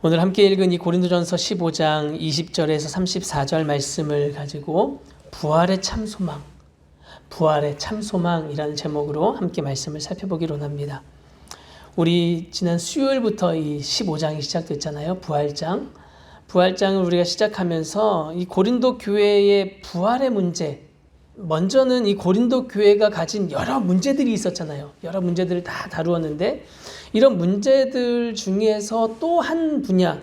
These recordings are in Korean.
오늘 함께 읽은 이 고린도전서 15장 20절에서 34절 말씀을 가지고 부활의 참 소망이라는 제목으로 함께 말씀을 살펴보기로 합니다. 우리 지난 수요일부터 이 15장이 시작됐잖아요. 부활장을 우리가 시작하면서 이 고린도 교회의 부활의 문제, 먼저는 이 고린도 교회가 가진 여러 문제들이 있었잖아요. 여러 문제들을 다 다루었는데 이런 문제들 중에서 또 한 분야,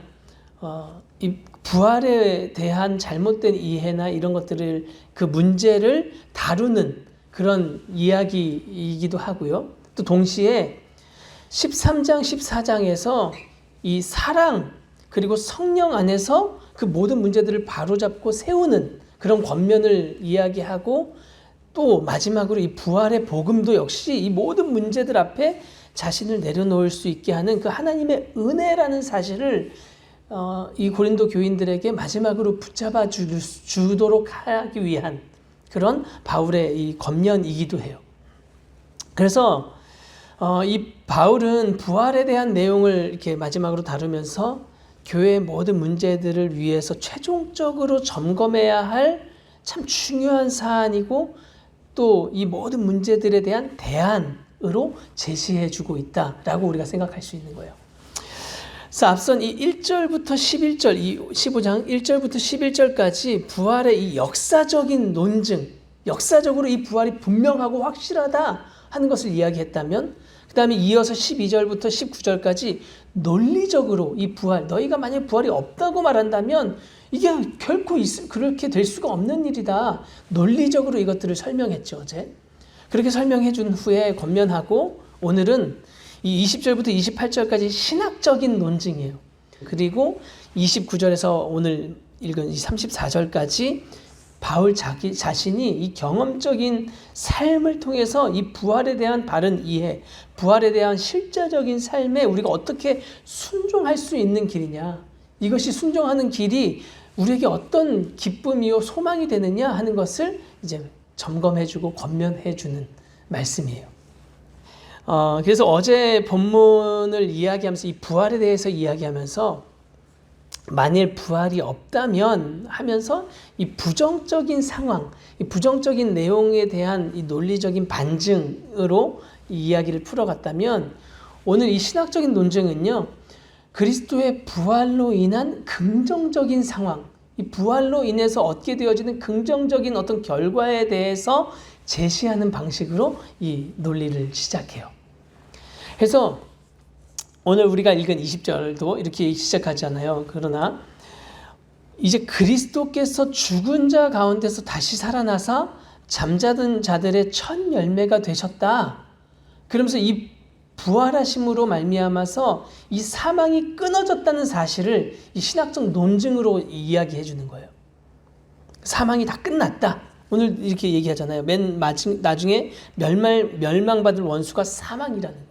이 부활에 대한 잘못된 이해나 이런 것들을, 그 문제를 다루는 그런 이야기이기도 하고요. 또 동시에 13장, 14장에서 이 사랑 그리고 성령 안에서 그 모든 문제들을 바로잡고 세우는 그런 권면을 이야기하고, 또 마지막으로 이 부활의 복음도 역시 이 모든 문제들 앞에 자신을 내려놓을 수 있게 하는 그 하나님의 은혜라는 사실을 이 고린도 교인들에게 마지막으로 붙잡아 주도록 하기 위한 그런 바울의 이 권면이기도 해요. 그래서 이 바울은 부활에 대한 내용을 이렇게 마지막으로 다루면서 교회의 모든 문제들을 위해서 최종적으로 점검해야 할 참 중요한 사안이고, 또 이 모든 문제들에 대한 대안으로 제시해주고 있다라고 우리가 생각할 수 있는 거예요. 그래서 앞선 이 1절부터 11절, 이 15장 1절부터 11절까지 부활의 이 역사적인 논증, 역사적으로 이 부활이 분명하고 확실하다 하는 것을 이야기했다면, 그 다음에 이어서 12절부터 19절까지 논리적으로 이 부활, 너희가 만약 부활이 없다고 말한다면 이게 결코 그렇게 될 수가 없는 일이다. 논리적으로 이것들을 설명했죠, 어제. 그렇게 설명해 준 후에 권면하고, 오늘은 이 20절부터 28절까지 신학적인 논증이에요. 그리고 29절에서 오늘 읽은 이 34절까지 바울 자신이 이 경험적인 삶을 통해서 이 부활에 대한 바른 이해, 부활에 대한 실제적인 삶에 우리가 어떻게 순종할 수 있는 길이냐, 이것이 순종하는 길이 우리에게 어떤 기쁨이요 소망이 되느냐 하는 것을 이제 점검해주고 권면해주는 말씀이에요. 그래서 어제 본문을 이야기하면서 이 부활에 대해서 이야기하면서 만일 부활이 없다면 하면서 이 부정적인 상황, 이 부정적인 내용에 대한 이 논리적인 반증으로 이 이야기를 풀어갔다면, 오늘 이 신학적인 논증은요, 그리스도의 부활로 인한 긍정적인 상황, 이 부활로 인해서 얻게 되어지는 긍정적인 어떤 결과에 대해서 제시하는 방식으로 이 논리를 시작해요. 그래서 오늘 우리가 읽은 20절도 이렇게 시작하잖아요. 그러나 이제 그리스도께서 죽은 자 가운데서 다시 살아나사 잠자던 자들의 첫 열매가 되셨다. 그러면서 이 부활하심으로 말미암아서 이 사망이 끊어졌다는 사실을 이 신학적 논증으로 이야기해 주는 거예요. 사망이 다 끝났다. 오늘 이렇게 얘기하잖아요. 나중에 멸망받을 원수가 사망이라는 거예요.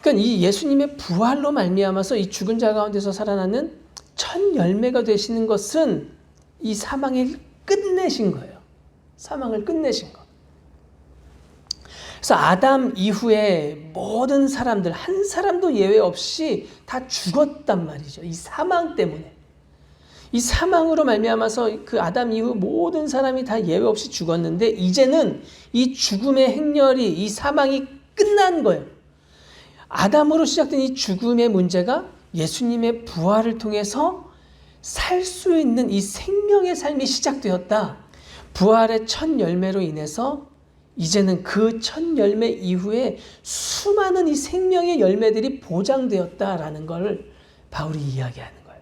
그러니까 이 예수님의 부활로 말미암아서 이 죽은 자 가운데서 살아나는 첫 열매가 되시는 것은 이 사망을 끝내신 거예요. 사망을 끝내신 것. 그래서 아담 이후에 모든 사람들, 한 사람도 예외 없이 다 죽었단 말이죠. 이 사망 때문에. 이 사망으로 말미암아서 그 아담 이후 모든 사람이 다 예외 없이 죽었는데, 이제는 이 죽음의 행렬이, 이 사망이 끝난 거예요. 아담으로 시작된 이 죽음의 문제가 예수님의 부활을 통해서 살 수 있는 이 생명의 삶이 시작되었다. 부활의 첫 열매로 인해서 이제는 그 첫 열매 이후에 수많은 이 생명의 열매들이 보장되었다라는 걸 바울이 이야기하는 거예요.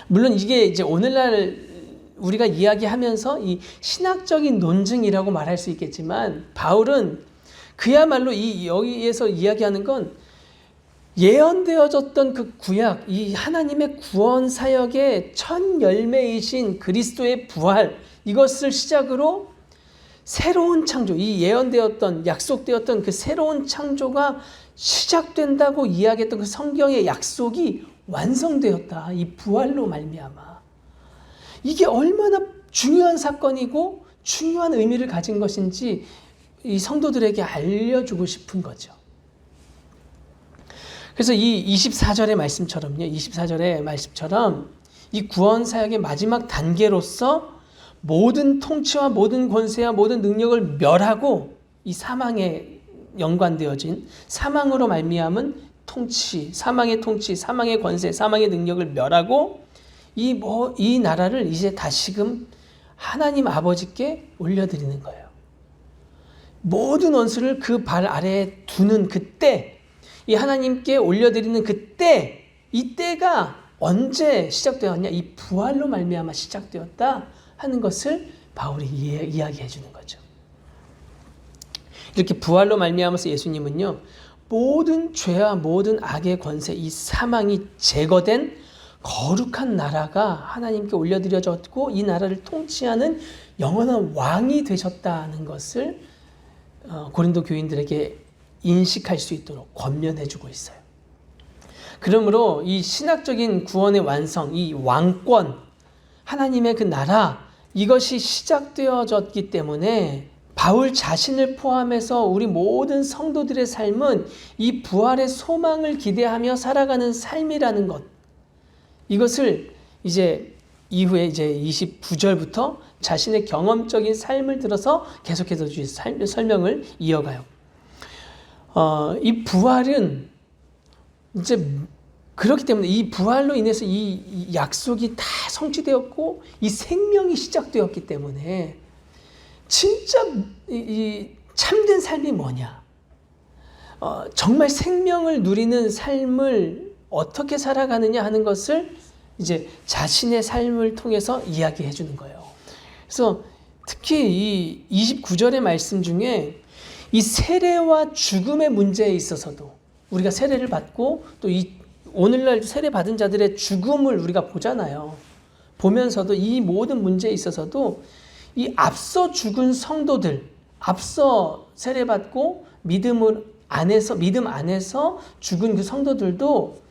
물론 이게 이제 오늘날 우리가 이야기하면서 이 신학적인 논증이라고 말할 수 있겠지만, 바울은 그야말로 여기에서 이야기하는 건 예언되어졌던 그 구약, 이 하나님의 구원 사역의 첫 열매이신 그리스도의 부활, 이것을 시작으로 새로운 창조, 이 예언되었던, 약속되었던 그 새로운 창조가 시작된다고 이야기했던 그 성경의 약속이 완성되었다. 이 부활로 말미암아. 이게 얼마나 중요한 사건이고 중요한 의미를 가진 것인지 이 성도들에게 알려주고 싶은 거죠. 그래서 이 24절의 말씀처럼요. 24절의 말씀처럼 이 구원 사역의 마지막 단계로서 모든 통치와 모든 권세와 모든 능력을 멸하고 이 사망에 연관되어진 사망으로 말미암은 통치, 사망의 권세, 사망의 능력을 멸하고 이 나라를 이제 다시금 하나님 아버지께 올려드리는 거예요. 모든 원수를 그 발 아래에 두는 그때, 이 하나님께 올려드리는 그때, 이 때가 언제 시작되었냐? 이 부활로 말미암아 시작되었다 하는 것을 바울이 이야기해 주는 거죠. 이렇게 부활로 말미암아서 예수님은요, 모든 죄와 모든 악의 권세, 이 사망이 제거된 거룩한 나라가 하나님께 올려드려졌고 이 나라를 통치하는 영원한 왕이 되셨다는 것을 고린도 교인들에게 인식할 수 있도록 권면해 주고 있어요. 그러므로 이 신학적인 구원의 완성, 이 왕권, 하나님의 그 나라, 이것이 시작되어졌기 때문에 바울 자신을 포함해서 우리 모든 성도들의 삶은 이 부활의 소망을 기대하며 살아가는 삶이라는 것, 이것을 이제 이후에 이제 29절부터 자신의 경험적인 삶을 들어서 계속해서 설명을 이어가요. 이 부활은 이제 그렇기 때문에 이 부활로 인해서 이 약속이 다 성취되었고 이 생명이 시작되었기 때문에 진짜 이 참된 삶이 뭐냐? 정말 생명을 누리는 삶을 어떻게 살아가느냐 하는 것을 이제 자신의 삶을 통해서 이야기해 주는 거예요. 그래서 특히 이 29절의 말씀 중에 이 세례와 죽음의 문제에 있어서도 우리가 세례를 받고 또 이 오늘날 세례 받은 자들의 죽음을 우리가 보잖아요. 보면서도 이 모든 문제에 있어서도 이 앞서 죽은 성도들, 앞서 세례 받고 믿음 안에서 죽은 그 성도들도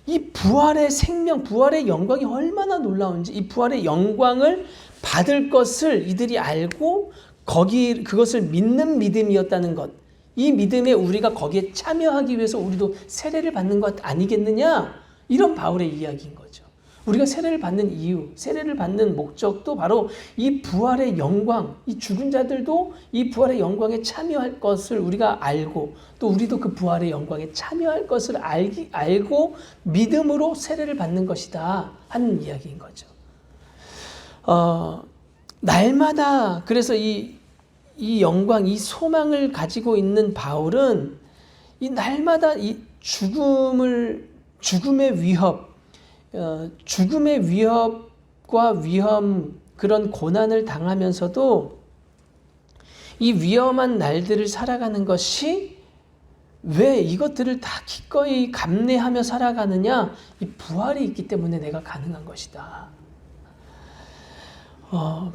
이 부활의 생명, 부활의 영광이 얼마나 놀라운지, 이 부활의 영광을 받을 것을 이들이 알고 그것을 믿는 믿음이었다는 것, 이 믿음에 우리가 거기에 참여하기 위해서 우리도 세례를 받는 것 아니겠느냐? 이런 바울의 이야기인 거죠. 우리가 세례를 받는 이유, 세례를 받는 목적도 바로 이 부활의 영광, 이 죽은 자들도 이 부활의 영광에 참여할 것을 우리가 알고 또 우리도 그 부활의 영광에 참여할 것을 알고 믿음으로 세례를 받는 것이다 하는 이야기인 거죠. 날마다 그래서 이 영광, 이 소망을 가지고 있는 바울은 이 날마다 이 죽음의 위협과 위험, 그런 고난을 당하면서도 이 위험한 날들을 살아가는 것이 왜 이것들을 다 기꺼이 감내하며 살아가느냐? 이 부활이 있기 때문에 내가 가능한 것이다.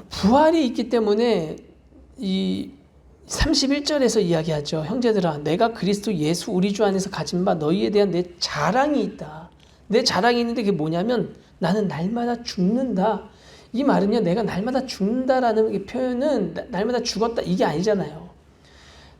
부활이 있기 때문에 이 31절에서 이야기하죠. 형제들아, 내가 그리스도 예수 우리 주 안에서 가진 바 너희에 대한 내 자랑이 있다. 내 자랑이 있는데 그게 뭐냐면 나는 날마다 죽는다. 이 말은요, 내가 날마다 죽는다라는 표현은 날마다 죽었다 이게 아니잖아요.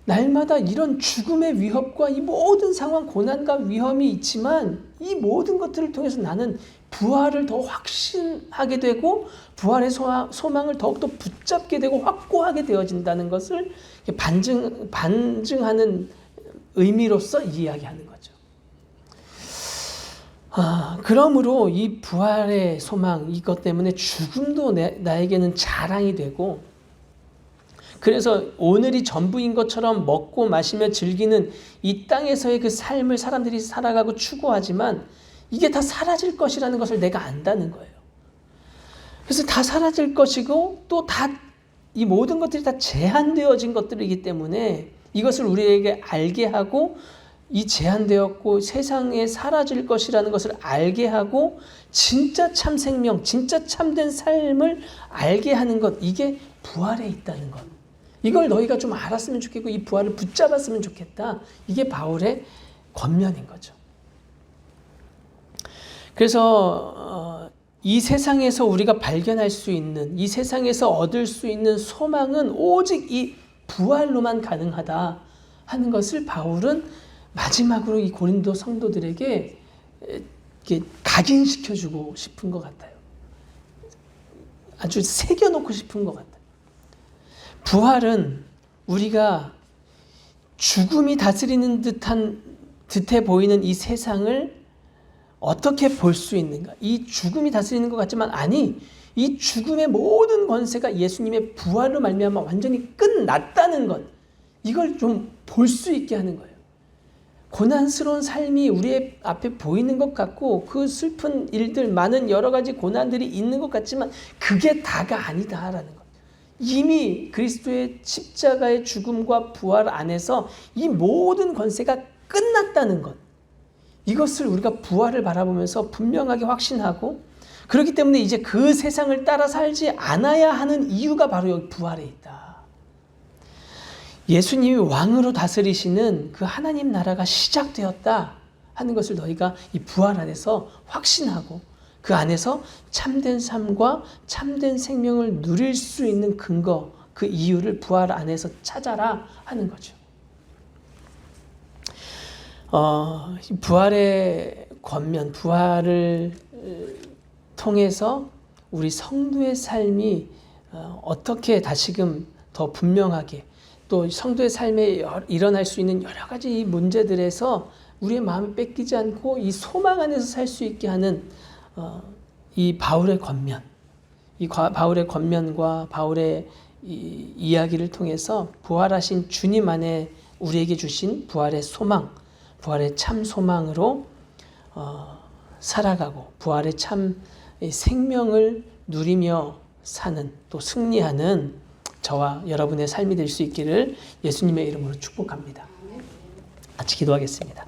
날마다 이런 죽음의 위협과 이 모든 상황, 고난과 위험이 있지만 이 모든 것들을 통해서 나는 부활을 더 확신하게 되고 부활의 소망을 더욱더 붙잡게 되고 확고하게 되어진다는 것을 반증하는 의미로서 이야기하는 거죠. 그러므로 이 부활의 소망, 이것 때문에 죽음도 나에게는 자랑이 되고, 그래서 오늘이 전부인 것처럼 먹고 마시며 즐기는 이 땅에서의 그 삶을 사람들이 살아가고 추구하지만 이게 다 사라질 것이라는 것을 내가 안다는 거예요. 그래서 다 사라질 것이고 또 다 이 모든 것들이 다 제한되어진 것들이기 때문에 이것을 우리에게 알게 하고 이 제한되었고 세상에 사라질 것이라는 것을 알게 하고 진짜 참 생명, 진짜 참된 삶을 알게 하는 것, 이게 부활에 있다는 것. 이걸 너희가 좀 알았으면 좋겠고 이 부활을 붙잡았으면 좋겠다. 이게 바울의 권면인 거죠. 그래서 이 세상에서 우리가 발견할 수 있는, 이 세상에서 얻을 수 있는 소망은 오직 이 부활로만 가능하다 하는 것을 바울은 마지막으로 이 고린도 성도들에게 이렇게 각인시켜주고 싶은 것 같아요. 아주 새겨놓고 싶은 것 같아요. 부활은 우리가 죽음이 다스리는 듯해 보이는 이 세상을 어떻게 볼 수 있는가? 이 죽음이 다스리는 것 같지만 아니, 이 죽음의 모든 권세가 예수님의 부활로 말미암아 완전히 끝났다는 것, 이걸 좀 볼 수 있게 하는 거예요. 고난스러운 삶이 우리 앞에 보이는 것 같고 그 슬픈 일들, 많은 여러 가지 고난들이 있는 것 같지만 그게 다가 아니다라는 것. 이미 그리스도의 십자가의 죽음과 부활 안에서 이 모든 권세가 끝났다는 것. 이것을 우리가 부활을 바라보면서 분명하게 확신하고, 그렇기 때문에 이제 그 세상을 따라 살지 않아야 하는 이유가 바로 여기 부활에 있다. 예수님이 왕으로 다스리시는 그 하나님 나라가 시작되었다 하는 것을 너희가 이 부활 안에서 확신하고 그 안에서 참된 삶과 참된 생명을 누릴 수 있는 근거, 그 이유를 부활 안에서 찾아라 하는 거죠. 부활의 권면, 부활을 통해서 우리 성도의 삶이 어떻게 다시금 더 분명하게, 또 성도의 삶에 일어날 수 있는 여러 가지 이 문제들에서 우리의 마음을 뺏기지 않고 이 소망 안에서 살 수 있게 하는 이 바울의 권면, 이 바울의 권면과 바울의 이 이야기를 통해서 부활하신 주님 안에 우리에게 주신 부활의 소망, 부활의 참 소망으로 살아가고 부활의 참 생명을 누리며 사는, 또 승리하는 저와 여러분의 삶이 될 수 있기를 예수님의 이름으로 축복합니다. 같이 기도하겠습니다.